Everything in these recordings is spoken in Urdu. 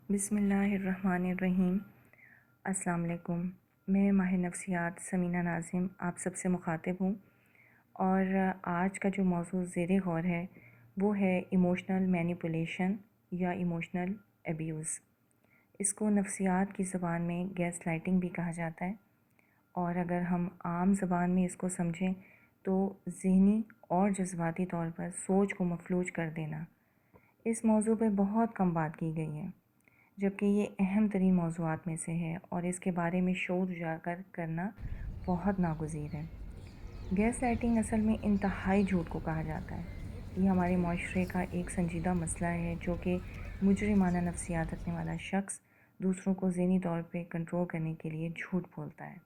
بسم اللہ الرحمن الرحیم۔ السلام علیکم۔ میں ماہر نفسیات سمینہ ناظم آپ سب سے مخاطب ہوں، اور آج کا جو موضوع زیر غور ہے وہ ہے ایموشنل مینیپولیشن یا ایموشنل ایبیوز۔ اس کو نفسیات کی زبان میں گیس لائٹنگ بھی کہا جاتا ہے، اور اگر ہم عام زبان میں اس کو سمجھیں تو ذہنی اور جذباتی طور پر سوچ کو مفلوج کر دینا۔ اس موضوع پہ بہت کم بات کی گئی ہے، جبکہ یہ اہم ترین موضوعات میں سے ہے اور اس کے بارے میں شعور اجاگر کرنا بہت ناگزیر ہے۔ گیس لائٹنگ اصل میں انتہائی جھوٹ کو کہا جاتا ہے۔ یہ ہمارے معاشرے کا ایک سنجیدہ مسئلہ ہے جو کہ مجرمانہ نفسیات رکھنے والا شخص دوسروں کو ذہنی طور پہ کنٹرول کرنے کے لیے جھوٹ بولتا ہے۔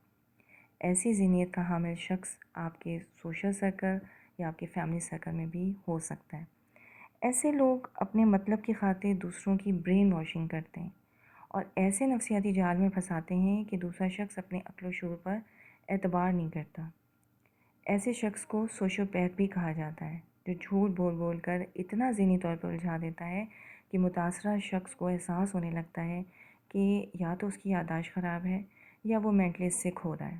ایسی ذہنیت کا حامل شخص آپ کے سوشل سرکل یا آپ کے فیملی سرکل میں بھی ہو سکتا ہے۔ ایسے لوگ اپنے مطلب کی خاطر دوسروں کی برین واشنگ کرتے ہیں اور ایسے نفسیاتی جال میں پھنساتے ہیں کہ دوسرا شخص اپنے عقل و شعور پر اعتبار نہیں کرتا۔ ایسے شخص کو سوشیوپیتھ بھی کہا جاتا ہے، جو جھوٹ بول بول کر اتنا ذہنی طور پر الجھا دیتا ہے کہ متاثرہ شخص کو احساس ہونے لگتا ہے کہ یا تو اس کی یادداشت خراب ہے یا وہ مینٹلی سک ہو رہا ہے۔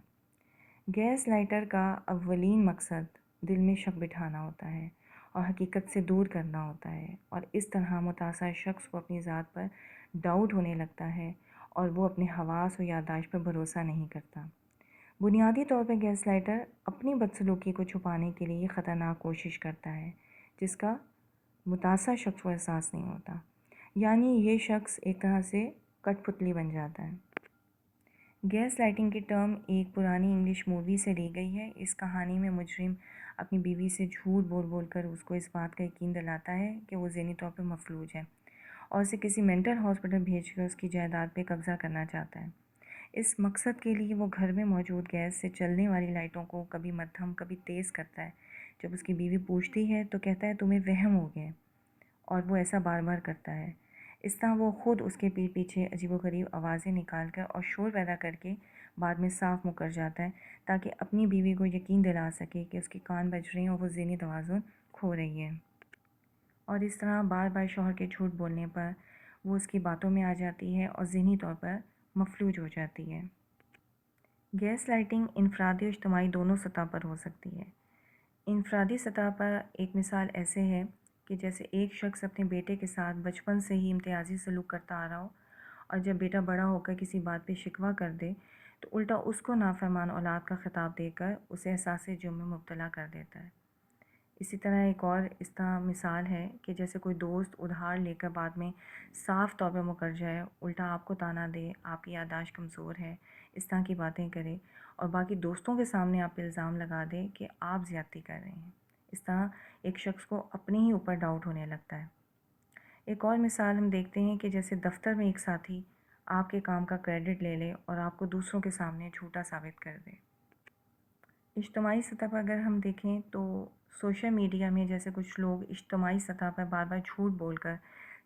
گیس لائٹر کا اولین مقصد دل میں شک بٹھانا ہوتا ہے اور حقیقت سے دور کرنا ہوتا ہے، اور اس طرح متاثرہ شخص کو اپنی ذات پر ڈاؤٹ ہونے لگتا ہے اور وہ اپنے حواس و یادداشت پر بھروسہ نہیں کرتا۔ بنیادی طور پر گیس لائٹر اپنی بدسلوکی کو چھپانے کے لیے خطرناک کوشش کرتا ہے جس کا متاثرہ شخص کو احساس نہیں ہوتا، یعنی یہ شخص ایک طرح سے کٹ پتلی بن جاتا ہے۔ گیس لائٹنگ کی ٹرم ایک پرانی انگلش مووی سے لی گئی ہے۔ اس کہانی میں مجرم اپنی بیوی سے جھوٹ بول بول کر اس کو اس بات کا یقین دلاتا ہے کہ وہ ذہنی طور پر مفلوج ہے اور اسے کسی مینٹل ہاسپٹل بھیج کر اس کی جائیداد پہ قبضہ کرنا چاہتا ہے۔ اس مقصد کے لیے وہ گھر میں موجود گیس سے چلنے والی لائٹوں کو کبھی مدھم کبھی تیز کرتا ہے۔ جب اس کی بیوی پوچھتی ہے تو کہتا ہے تمہیں وہم ہو گیا، اور وہ ایسا بار بار کرتا ہے۔ اس طرح وہ خود اس کے پیٹھ پیچھے عجیب و غریب آوازیں نکال کر اور شور پیدا کر کے بعد میں صاف مکر جاتا ہے تاکہ اپنی بیوی کو یقین دلا سکے کہ اس کے کان بج رہے ہیں اور وہ ذہنی توازن کھو رہی ہے، اور اس طرح بار بار شوہر کے جھوٹ بولنے پر وہ اس کی باتوں میں آ جاتی ہے اور ذہنی طور پر مفلوج ہو جاتی ہے۔ گیس لائٹنگ انفرادی اور اجتماعی دونوں سطح پر ہو سکتی ہے۔ انفرادی سطح پر ایک مثال ایسے ہے کہ جیسے ایک شخص اپنے بیٹے کے ساتھ بچپن سے ہی امتیازی سلوک کرتا آ رہا ہو، اور جب بیٹا بڑا ہو کر کسی بات پہ شکوہ کر دے تو الٹا اس کو نافرمان اولاد کا خطاب دے کر اسے احساس جرم میں مبتلا کر دیتا ہے۔ اسی طرح ایک اور اس طرح مثال ہے کہ جیسے کوئی دوست ادھار لے کر بعد میں صاف طور پہ مکر جائے، الٹا آپ کو تانا دے، آپ کی یادداشت کمزور ہے، اس طرح کی باتیں کرے اور باقی دوستوں کے سامنے آپ پہ الزام لگا دے کہ آپ زیادتی کر رہے ہیں۔ اس طرح ایک شخص کو اپنے ہی اوپر ڈاؤٹ ہونے لگتا ہے۔ ایک اور مثال ہم دیکھتے ہیں کہ جیسے دفتر میں ایک ساتھی آپ کے کام کا کریڈٹ لے لے اور آپ کو دوسروں کے سامنے جھوٹا ثابت کر دے۔ اجتماعی سطح پر اگر ہم دیکھیں تو سوشل میڈیا میں جیسے کچھ لوگ اجتماعی سطح پر بار بار جھوٹ بول کر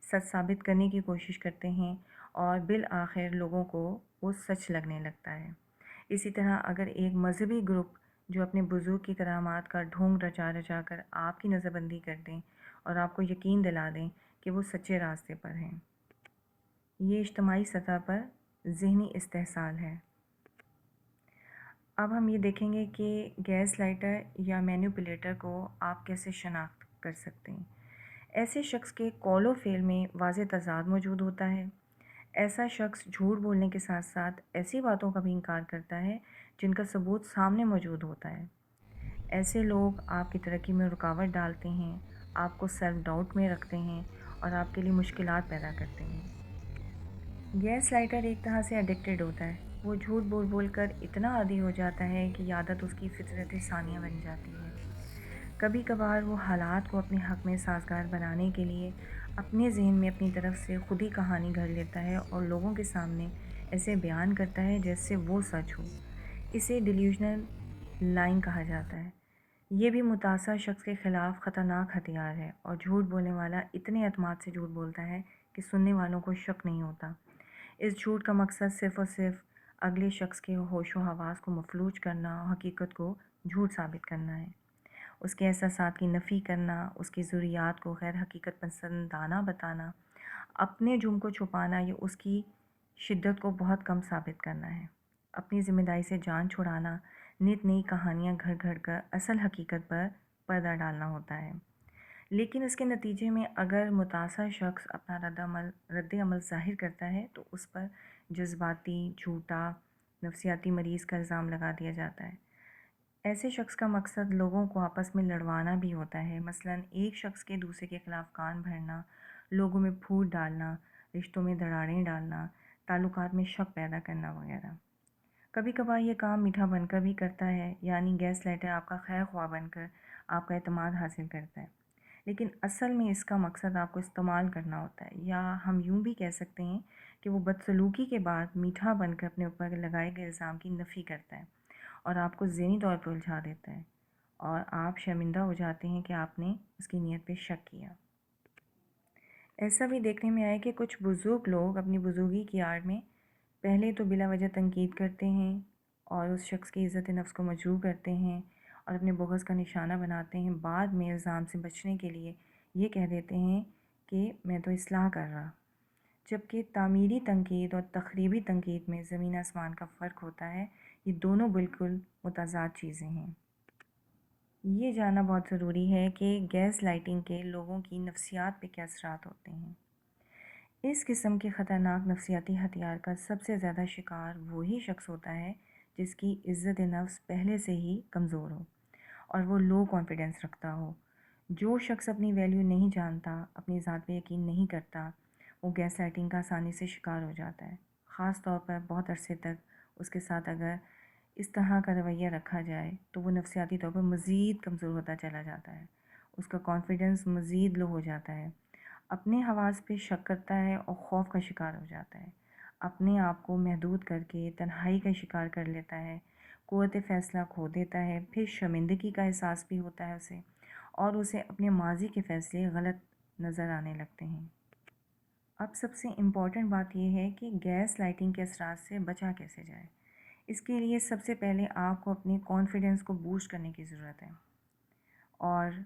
سچ ثابت کرنے کی کوشش کرتے ہیں اور بالآخر لوگوں کو وہ سچ لگنے لگتا ہے۔ اسی طرح اگر ایک مذہبی گروپ جو اپنے بزرگ کی کرامات کا ڈھونگ رچا رچا کر آپ کی نظر بندی کر دیں اور آپ کو یقین دلا دیں کہ وہ سچے راستے پر ہیں، یہ اجتماعی سطح پر ذہنی استحصال ہے۔ اب ہم یہ دیکھیں گے کہ گیس لائٹر یا مینیپولیٹر کو آپ کیسے شناخت کر سکتے ہیں۔ ایسے شخص کے قول و فعل میں واضح تضاد موجود ہوتا ہے۔ ایسا شخص جھوٹ بولنے کے ساتھ ساتھ ایسی باتوں کا بھی انکار کرتا ہے جن کا ثبوت سامنے موجود ہوتا ہے۔ ایسے لوگ آپ کی ترقی میں رکاوٹ ڈالتے ہیں، آپ کو سیلف ڈاؤٹ میں رکھتے ہیں اور آپ کے لیے مشکلات پیدا کرتے ہیں۔ گیس لائٹر ایک طرح سے ایڈکٹڈ ہوتا ہے۔ وہ جھوٹ بول بول کر اتنا عادی ہو جاتا ہے کہ عادت اس کی فطرت ثانیہ بن جاتی ہے۔ کبھی کبھار وہ حالات کو اپنے حق میں سازگار بنانے کے لیے اپنے ذہن میں اپنی طرف سے خود ہی کہانی گھڑ لیتا ہے اور لوگوں کے سامنے ایسے بیان کرتا ہے جیسے وہ سچ ہو۔ اسے ڈیلیوژنل لائنگ کہا جاتا ہے۔ یہ بھی متاثرہ شخص کے خلاف خطرناک ہتھیار ہے، اور جھوٹ بولنے والا اتنے اعتماد سے جھوٹ بولتا ہے کہ سننے والوں کو شک نہیں ہوتا۔ اس جھوٹ کا مقصد صرف اور صرف اگلے شخص کے ہوش و حواس کو مفلوج کرنا اور حقیقت کو جھوٹ ثابت کرنا ہے۔ اس کے احساسات کی نفی کرنا، اس کی ضروریات کو غیر حقیقت پسندانہ بتانا، اپنے جرم کو چھپانا یا اس کی شدت کو بہت کم ثابت کرنا ہے۔ اپنی ذمہ داری سے جان چھڑانا، نت نئی کہانیاں گھڑ گھڑ کر اصل حقیقت پر پردہ ڈالنا ہوتا ہے۔ لیکن اس کے نتیجے میں اگر متاثر شخص اپنا رد عمل ظاہر کرتا ہے تو اس پر جذباتی، جھوٹا، نفسیاتی مریض کا الزام لگا دیا جاتا ہے۔ ایسے شخص کا مقصد لوگوں کو آپس میں لڑوانا بھی ہوتا ہے، مثلاً ایک شخص کے دوسرے کے خلاف کان بھرنا، لوگوں میں پھوٹ ڈالنا، رشتوں میں دراڑیں ڈالنا، تعلقات میں شک پیدا کرنا وغیرہ۔ کبھی کبھار یہ کام میٹھا بن کر بھی کرتا ہے، یعنی گیس لائٹر آپ کا خیر خواہ بن کر آپ کا اعتماد حاصل کرتا ہے، لیکن اصل میں اس کا مقصد آپ کو استعمال کرنا ہوتا ہے، یا ہم یوں بھی کہہ سکتے ہیں کہ وہ بدسلوکی کے بعد میٹھا بن کر اپنے اوپر لگائے گئے الزام کی نفی کرتا ہے اور آپ کو ذہنی طور پر الجھا دیتا ہے، اور آپ شرمندہ ہو جاتے ہیں کہ آپ نے اس کی نیت پہ شک کیا۔ ایسا بھی دیکھنے میں آیا کہ کچھ بزرگ لوگ اپنی بزرگی کی آڑ میں پہلے تو بلا وجہ تنقید کرتے ہیں اور اس شخص کی عزت نفس کو مجروح کرتے ہیں اور اپنے بغض کا نشانہ بناتے ہیں، بعد میں الزام سے بچنے کے لیے یہ کہہ دیتے ہیں کہ میں تو اصلاح کر رہا، جبکہ تعمیری تنقید اور تخریبی تنقید میں زمین آسمان کا فرق ہوتا ہے۔ یہ دونوں بالکل متضاد چیزیں ہیں۔ یہ جاننا بہت ضروری ہے کہ گیس لائٹنگ کے لوگوں کی نفسیات پہ کیا اثرات ہوتے ہیں۔ اس قسم کے خطرناک نفسیاتی ہتھیار کا سب سے زیادہ شکار وہی شخص ہوتا ہے جس کی عزت نفس پہلے سے ہی کمزور ہو اور وہ لو کانفیڈنس رکھتا ہو۔ جو شخص اپنی ویلیو نہیں جانتا، اپنی ذات پہ یقین نہیں کرتا، وہ گیس لائٹنگ کا آسانی سے شکار ہو جاتا ہے، خاص طور پر بہت عرصے تک اس کے ساتھ اگر اس طرح کا رویہ رکھا جائے تو وہ نفسیاتی طور پر مزید کمزور ہوتا چلا جاتا ہے، اس کا کانفیڈنس مزید لو ہو جاتا ہے، اپنے حواس پہ شک کرتا ہے اور خوف کا شکار ہو جاتا ہے، اپنے آپ کو محدود کر کے تنہائی کا شکار کر لیتا ہے، قوت فیصلہ کھو دیتا ہے، پھر شرمندگی کا احساس بھی ہوتا ہے اسے، اور اسے اپنے ماضی کے فیصلے غلط نظر آنے لگتے ہیں۔ اب سب سے امپورٹنٹ بات یہ ہے کہ گیس لائٹنگ کے اثرات سے بچا کیسے جائے۔ اس کے لیے سب سے پہلے آپ کو اپنے کانفیڈنس کو بوسٹ کرنے کی ضرورت ہے اور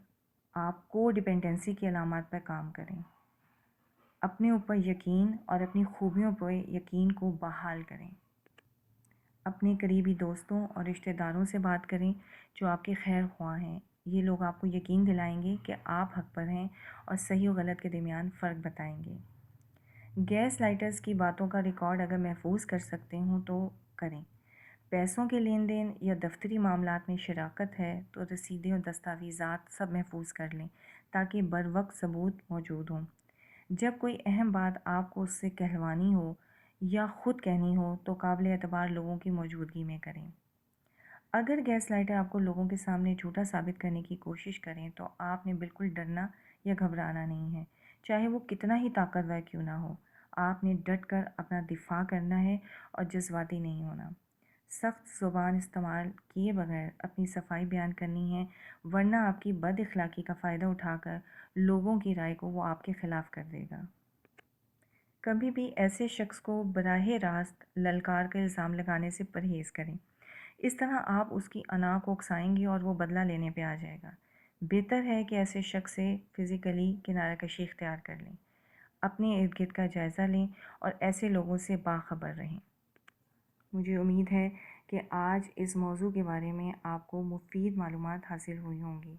آپ کو ڈیپینڈنسی کی علامات پر کام کریں۔ اپنے اوپر یقین اور اپنی خوبیوں پر یقین کو بحال کریں۔ اپنے قریبی دوستوں اور رشتہ داروں سے بات کریں جو آپ کے خیر خواہ ہیں۔ یہ لوگ آپ کو یقین دلائیں گے کہ آپ حق پر ہیں اور صحیح و غلط کے درمیان فرق بتائیں گے۔ گیس لائٹرز کی باتوں کا ریکارڈ اگر محفوظ کر سکتے ہوں تو کریں۔ پیسوں کے لین دین یا دفتری معاملات میں شراکت ہے تو رسیدیں اور دستاویزات سب محفوظ کر لیں تاکہ بروقت ثبوت موجود ہوں۔ جب کوئی اہم بات آپ کو اس سے کہلوانی ہو یا خود کہنی ہو تو قابل اعتبار لوگوں کی موجودگی میں کریں۔ اگر گیس لائٹر آپ کو لوگوں کے سامنے جھوٹا ثابت کرنے کی کوشش کریں تو آپ نے بالکل ڈرنا یا گھبرانا نہیں ہے، چاہے وہ کتنا ہی طاقتور کیوں نہ ہو۔ آپ نے ڈٹ کر اپنا دفاع کرنا ہے اور جذباتی نہیں ہونا۔ سخت زبان استعمال کیے بغیر اپنی صفائی بیان کرنی ہے، ورنہ آپ کی بد اخلاقی کا فائدہ اٹھا کر لوگوں کی رائے کو وہ آپ کے خلاف کر دے گا۔ کبھی بھی ایسے شخص کو براہ راست للکار کا الزام لگانے سے پرہیز کریں، اس طرح آپ اس کی انا کو اکسائیں گے اور وہ بدلہ لینے پہ آ جائے گا۔ بہتر ہے کہ ایسے شخص سے فزیکلی کنارہ کشی اختیار کر لیں، اپنے ارد گرد کا جائزہ لیں اور ایسے لوگوں سے باخبر رہیں۔ مجھے امید ہے کہ آج اس موضوع کے بارے میں آپ کو مفید معلومات حاصل ہوئی ہوں گی۔